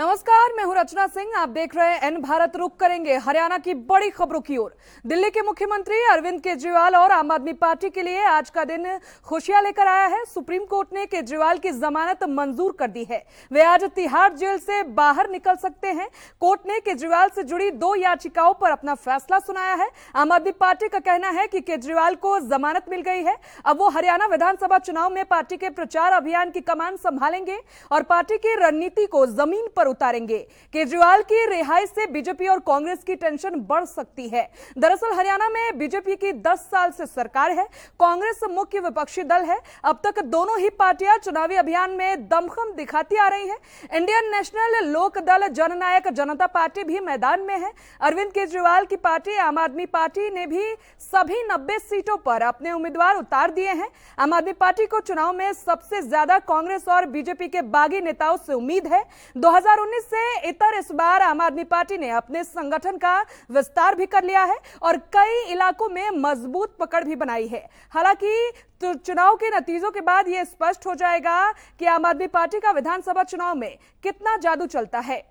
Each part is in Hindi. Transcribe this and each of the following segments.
नमस्कार, मैं हूं रचना सिंह। आप देख रहे हैं एन भारत। रुक करेंगे हरियाणा की बड़ी खबरों की ओर। दिल्ली के मुख्यमंत्री अरविंद केजरीवाल और आम आदमी पार्टी के लिए आज का दिन खुशियां लेकर आया है। सुप्रीम कोर्ट ने केजरीवाल की जमानत मंजूर कर दी है। वे आज तिहाड़ जेल से बाहर निकल सकते हैं। कोर्ट ने केजरीवाल से जुड़ी 2 याचिकाओं पर अपना फैसला सुनाया है। आम आदमी पार्टी का कहना है कि केजरीवाल को जमानत मिल गई है। अब वो हरियाणा विधानसभा चुनाव में पार्टी के प्रचार अभियान की कमान संभालेंगे और पार्टी की रणनीति को जमीन पर उतारेंगे। केजरीवाल की रिहाई से बीजेपी और कांग्रेस की टेंशन बढ़ सकती है। दरअसल हरियाणा में बीजेपी की 10 साल से सरकार है, कांग्रेस मुख्य विपक्षी दल है। अब तक दोनों ही पार्टियां चुनावी अभियान में दमखम दिखाती आ रही हैं। इंडियन नेशनल लोक दल जननायक जनता पार्टी भी मैदान में है। अरविंद केजरीवाल की पार्टी आम आदमी पार्टी ने भी सभी 90 सीटों पर अपने उम्मीदवार उतार दिए हैं। आम आदमी पार्टी को चुनाव में सबसे ज्यादा कांग्रेस और बीजेपी के बागी नेताओं से उम्मीद है। 2019 से इतर इस बार आम आदमी पार्टी ने अपने संगठन का विस्तार भी कर लिया है और कई इलाकों में मजबूत पकड़ भी बनाई है। हालांकि चुनाव के नतीजों के बाद यह स्पष्ट हो जाएगा कि आम आदमी पार्टी का विधानसभा चुनाव में कितना जादू चलता है।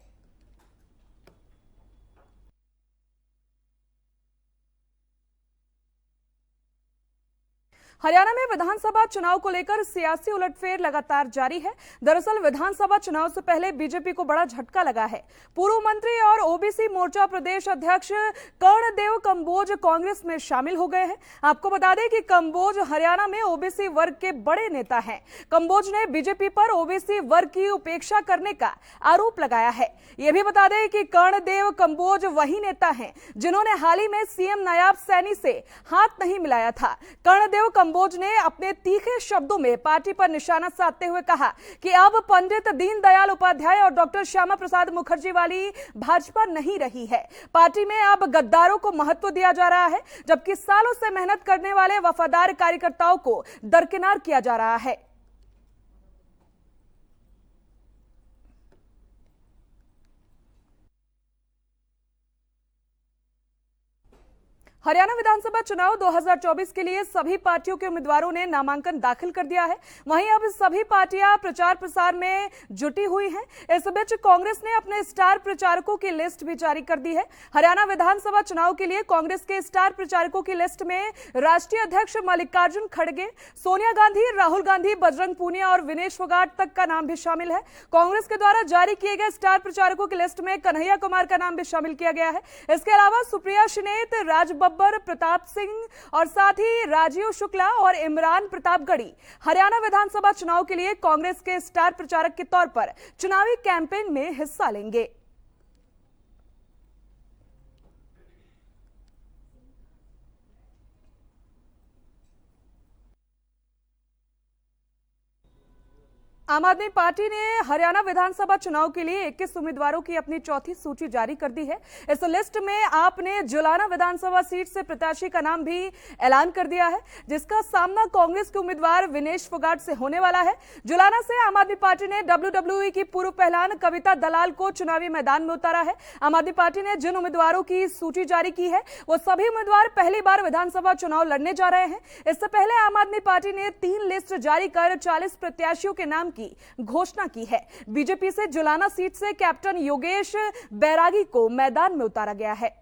हरियाणा में विधानसभा चुनाव को लेकर सियासी उलटफेर लगातार जारी है। दरअसल विधानसभा चुनाव से पहले बीजेपी को बड़ा झटका लगा है। पूर्व मंत्री और ओबीसी मोर्चा प्रदेश अध्यक्ष कर्णदेव कंबोज कांग्रेस में शामिल हो गए हैं। आपको बता दें कि कंबोज हरियाणा में ओबीसी वर्ग के बड़े नेता हैं। कंबोज ने बीजेपी पर ओबीसी वर्ग की उपेक्षा करने का आरोप लगाया है। यह भी बता दें कि कर्णदेव कंबोज वही नेता हैं जिन्होंने हाल ही में सीएम नायाब सैनी से हाथ नहीं मिलाया था। कर्णदेव कंबोज ने अपने तीखे शब्दों में पार्टी पर निशाना साधते हुए कहा कि अब पंडित दीनदयाल उपाध्याय और डॉक्टर श्यामा प्रसाद मुखर्जी वाली भाजपा नहीं रही है। पार्टी में अब गद्दारों को महत्व दिया जा रहा है, जबकि सालों से मेहनत करने वाले वफादार कार्यकर्ताओं को दरकिनार किया जा रहा है। हरियाणा विधानसभा चुनाव 2024 के लिए सभी पार्टियों के उम्मीदवारों ने नामांकन दाखिल कर दिया है। वहीं अब सभी पार्टियां प्रचार प्रसार में जुटी हुई हैं। इस बीच कांग्रेस ने अपने स्टार प्रचारकों की लिस्ट भी जारी कर दी है। हरियाणा विधानसभा चुनाव के लिए कांग्रेस के स्टार प्रचारकों की लिस्ट में राष्ट्रीय अध्यक्ष मल्लिकार्जुन खड़गे, सोनिया गांधी, राहुल गांधी, बजरंग पूनिया और विनेश फोगाट तक का नाम भी शामिल है। कांग्रेस के द्वारा जारी किए गए स्टार प्रचारकों की लिस्ट में कन्हैया कुमार का नाम भी शामिल किया गया है। इसके अलावा सुप्रिया शिनेत, राज बब्बर, प्रताप सिंह और साथ ही राजीव शुक्ला और इमरान प्रतापगढ़ी हरियाणा विधानसभा चुनाव के लिए कांग्रेस के स्टार प्रचारक के तौर पर चुनावी कैंपेन में हिस्सा लेंगे। आम आदमी पार्टी ने हरियाणा विधानसभा चुनाव के लिए 21 उम्मीदवारों की अपनी चौथी सूची जारी कर दी है। इस लिस्ट में आपने जुलाना विधानसभा सीट से प्रत्याशी का नाम भी ऐलान कर दिया है, जिसका सामना कांग्रेस के उम्मीदवार विनेश फोगाट से होने वाला है। जुलाना से आम आदमी पार्टी ने WWE की पूर्व पहलवान कविता दलाल को चुनावी मैदान में उतारा है। आम आदमी पार्टी ने जिन उम्मीदवारों की सूची जारी की है वो सभी उम्मीदवार पहली बार विधानसभा चुनाव लड़ने जा रहे हैं। इससे पहले आम आदमी पार्टी ने 3 लिस्ट जारी कर 40 प्रत्याशियों के नाम की घोषणा की है। बीजेपी से जुलाना सीट से कैप्टन योगेश बैरागी को मैदान में उतारा गया है।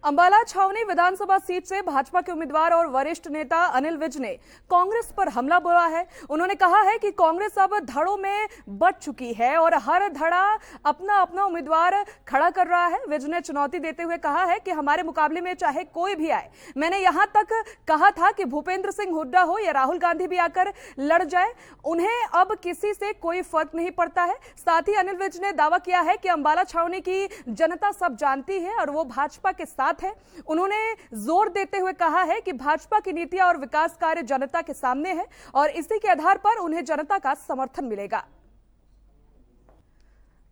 अंबाला छावनी विधानसभा सीट से भाजपा के उम्मीदवार और वरिष्ठ नेता अनिल विज ने कांग्रेस पर हमला बोला है। उन्होंने कहा है कि कांग्रेस अब धड़ों में बंट चुकी है और हर धड़ा अपना अपना उम्मीदवार खड़ा कर रहा है। विज ने चुनौती देते हुए कहा है कि हमारे मुकाबले में चाहे कोई भी आए, मैंने यहां तक कहा था कि भूपेंद्र सिंह हुड्डा हो या राहुल गांधी भी आकर लड़ जाए, उन्हें अब किसी से कोई फर्क नहीं पड़ता है। साथ ही अनिल विज ने दावा किया है कि अंबाला छावनी की जनता सब जानती है और वो भाजपा के साथ है। उन्होंने जोर देते हुए कहा है कि भाजपा की नीतियां और विकास कार्य जनता के सामने है और इसी के आधार पर उन्हें जनता का समर्थन मिलेगा।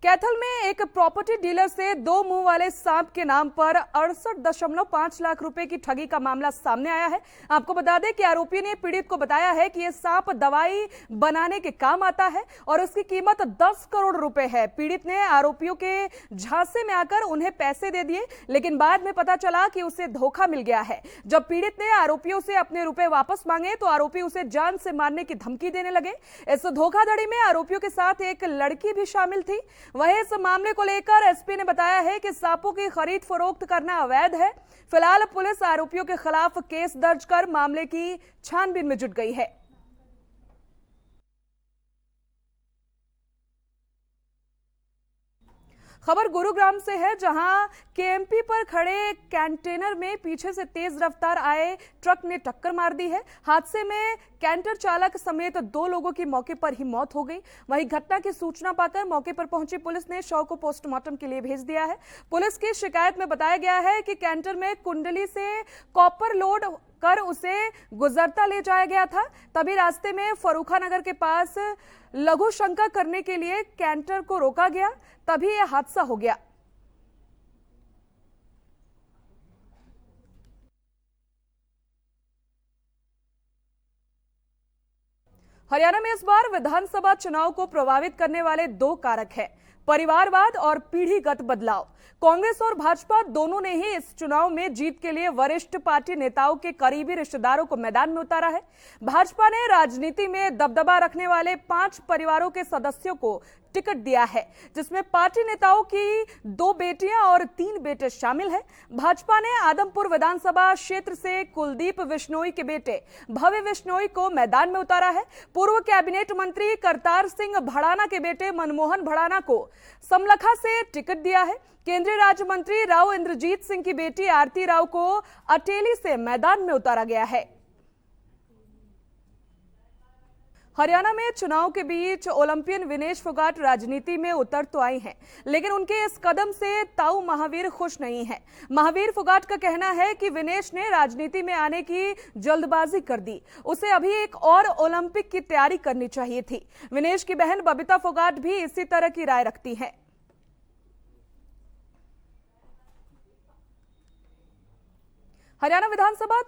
कैथल में एक प्रॉपर्टी डीलर से 2 मुंह वाले सांप के नाम पर 68.5 लाख रुपए की ठगी का मामला सामने आया है। आपको बता दें कि आरोपी ने पीड़ित को बताया है कि यह सांप दवाई बनाने के काम आता है और उसकी कीमत 10 करोड़ रुपए है। पीड़ित ने आरोपियों के झांसे में आकर उन्हें पैसे दे दिए, लेकिन बाद में पता चला कि उसे धोखा मिल गया है। जब पीड़ित ने आरोपियों से अपने रुपए वापस मांगे तो आरोपी उसे जान से मारने की धमकी देने लगे। इस धोखाधड़ी में आरोपियों के साथ एक लड़की भी शामिल थी। वहीं इस मामले को लेकर एसपी ने बताया है कि सांपों की खरीद फरोख्त करना अवैध है। फिलहाल पुलिस आरोपियों के खिलाफ केस दर्ज कर मामले की छानबीन में जुट गई है। खबर गुरुग्राम से है, जहां केएमपी पर खड़े कंटेनर में पीछे से तेज रफ्तार आए ट्रक ने टक्कर मार दी है। हादसे में कैंटर चालक समेत 2 लोगों की मौके पर ही मौत हो गई। वहीं घटना की सूचना पाकर मौके पर पहुंची पुलिस ने शव को पोस्टमार्टम के लिए भेज दिया है। पुलिस की शिकायत में बताया गया है कि कैंटर में कुंडली से कॉपर लोड कर उसे गुजरता ले जाया गया था। तभी रास्ते में फरूखा नगर के पास लघु शंका करने के लिए कैंटर को रोका गया, तभी यह हादसा हो गया। हरियाणा में इस बार विधानसभा चुनाव को प्रभावित करने वाले 2 कारक हैं, परिवारवाद और पीढ़ीगत बदलाव। कांग्रेस और भाजपा दोनों ने ही इस चुनाव में जीत के लिए वरिष्ठ पार्टी नेताओं के करीबी रिश्तेदारों को मैदान में उतारा है। भाजपा ने राजनीति में दबदबा रखने वाले 5 परिवारों के सदस्यों को टिकट दिया है, जिसमें पार्टी नेताओं की 2 बेटियां और 3 बेटे शामिल हैं। भाजपा ने आदमपुर विधानसभा क्षेत्र से कुलदीप बिश्नोई के बेटे भव्य बिश्नोई को मैदान में उतारा है। पूर्व कैबिनेट मंत्री करतार सिंह भड़ाना के बेटे मनमोहन भड़ाना को समलखा से टिकट दिया है। केंद्रीय राज्य मंत्री राव इंद्रजीत सिंह की बेटी आरती राव को अटेली से मैदान में उतारा गया है। हरियाणा में चुनाव के बीच ओलंपियन विनेश फोगाट राजनीति में उतर तो आई हैं, लेकिन उनके इस कदम से ताऊ महावीर खुश नहीं है। महावीर फोगाट का कहना है कि विनेश ने राजनीति में आने की जल्दबाजी कर दी, उसे अभी एक और ओलंपिक की तैयारी करनी चाहिए थी। विनेश की बहन बबीता फोगाट भी इसी तरह की राय रखती हैं। हरियाणा विधानसभा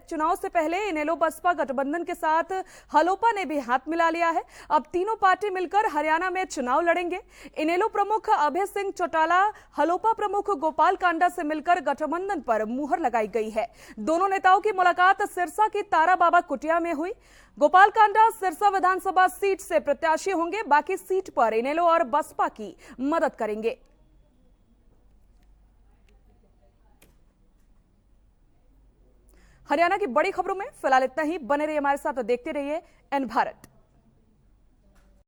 चुनाव से पहले इनेलो बसपा गठबंधन के साथ हलोपा ने भी हाथ मिला लिया है। अब तीनों पार्टी मिलकर हरियाणा में चुनाव लड़ेंगे। इनेलो प्रमुख अभय सिंह चौटाला, हलोपा प्रमुख गोपाल कांडा से मिलकर गठबंधन पर मुहर लगाई गई है। दोनों नेताओं की मुलाकात सिरसा की तारा बाबा कुटिया में हुई। गोपाल कांडा सिरसा विधानसभा सीट से प्रत्याशी होंगे, बाकी सीट पर इनेलो और बसपा की मदद करेंगे। हरियाणा की बड़ी खबरों में फिलहाल इतना ही। बने रहिए हमारे साथ और देखते रहिए एन भारत।